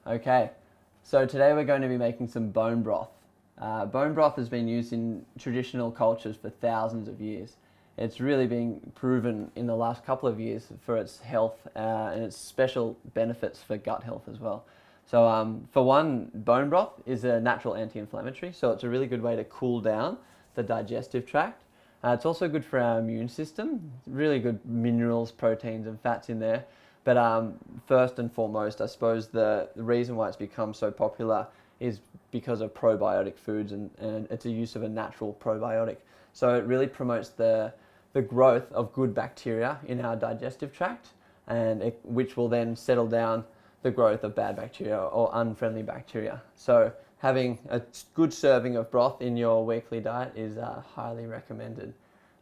Okay, so today we're going to be making some bone broth. Bone broth has been used in traditional cultures for thousands of years. It's really been proven in the last couple of years for its health and its special benefits for gut health as well. So for one, bone broth is a natural anti-inflammatory, so it's a really good way to cool down the digestive tract. It's also good for our immune system, really good minerals, proteins and fats in there. But first and foremost, I suppose the reason why it's become so popular is because of probiotic foods and it's a use of a natural probiotic. So it really promotes the growth of good bacteria in our digestive tract, which will then settle down the growth of bad bacteria or unfriendly bacteria. So having a good serving of broth in your weekly diet is highly recommended.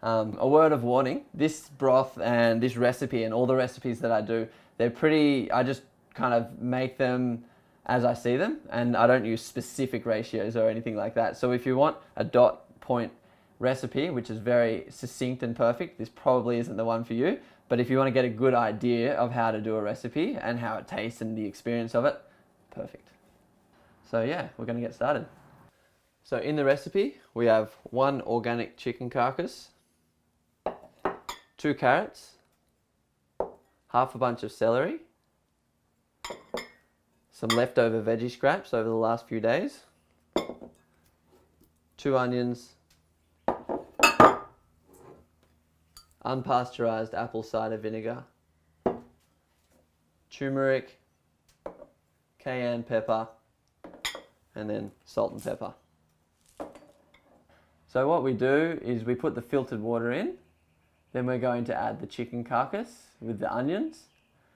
A word of warning, this broth and this recipe and all the recipes that I do, I just kind of make them as I see them, and I don't use specific ratios or anything like that. So if you want a dot point recipe, which is very succinct and perfect, this probably isn't the one for you. But if you want to get a good idea of how to do a recipe and how it tastes and the experience of it, perfect. So yeah, we're going to get started. So in the recipe, we have 1 organic chicken carcass, 2 carrots, half a bunch of celery, some leftover veggie scraps over the last few days, 2 onions, unpasteurized apple cider vinegar, turmeric, cayenne pepper, and then salt and pepper. So what we do is we put the filtered water in, then we're going to add the chicken carcass with the onions.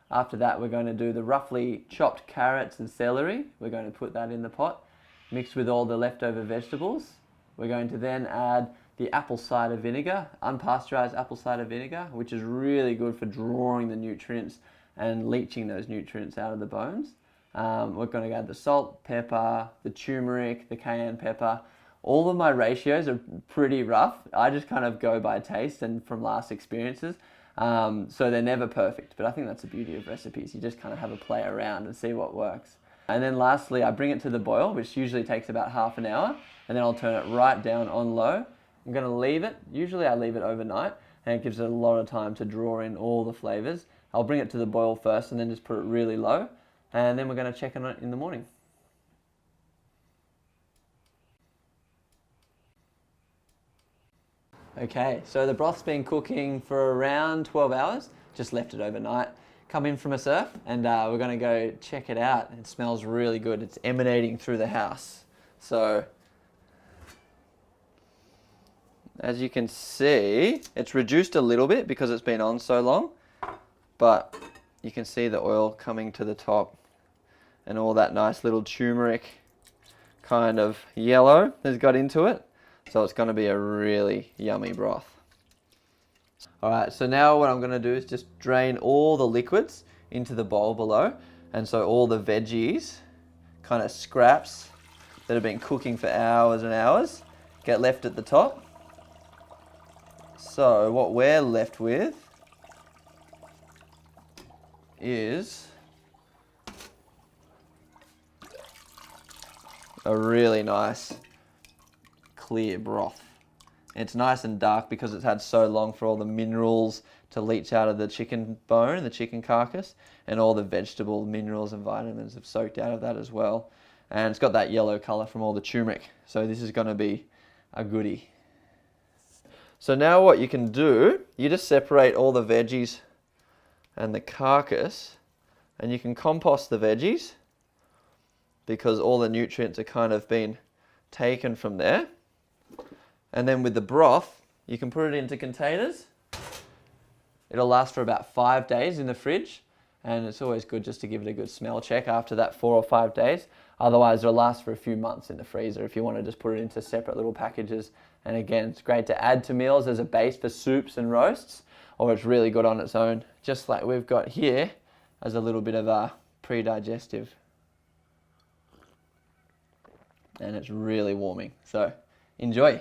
After that, we're going to do the roughly chopped carrots and celery. We're going to put that in the pot, mixed with all the leftover vegetables. We're going to then add the apple cider vinegar, unpasteurized apple cider vinegar, which is really good for drawing the nutrients and leaching those nutrients out of the bones. We're going to add the salt, pepper, the turmeric, the cayenne pepper. All of my ratios are pretty rough. I just kind of go by taste and from last experiences. So they're never perfect, but I think that's the beauty of recipes. You just kind of have a play around and see what works. And then lastly, I bring it to the boil, which usually takes about half an hour, and then I'll turn it right down on low. I'm going to leave it. Usually I leave it overnight, and it gives it a lot of time to draw in all the flavors. I'll bring it to the boil first and then just put it really low, and then we're going to check on it in the morning. Okay, so the broth's been cooking for around 12 hours, just left it overnight. Come in from a surf and we're gonna go check it out. It smells really good. It's emanating through the house. So, as you can see, it's reduced a little bit because it's been on so long, but you can see the oil coming to the top and all that nice little turmeric kind of yellow has got into it. So it's going to be a really yummy broth. Alright, so now what I'm going to do is just drain all the liquids into the bowl below. And so all the veggies, kind of scraps that have been cooking for hours and hours, get left at the top. So what we're left with is a really nice clear broth. It's nice and dark because it's had so long for all the minerals to leach out of the chicken bone, the chicken carcass, and all the vegetable minerals and vitamins have soaked out of that as well. And it's got that yellow color from all the turmeric. So this is going to be a goodie. So now what you can do, you just separate all the veggies and the carcass, and you can compost the veggies because all the nutrients are kind of been taken from there. And then with the broth, you can put it into containers. It'll last for about 5 days in the fridge, and it's always good just to give it a good smell check after that 4 or 5 days. Otherwise, it'll last for a few months in the freezer if you want to just put it into separate little packages. And again, it's great to add to meals as a base for soups and roasts, or it's really good on its own, just like we've got here as a little bit of a pre-digestive. And it's really warming, so enjoy.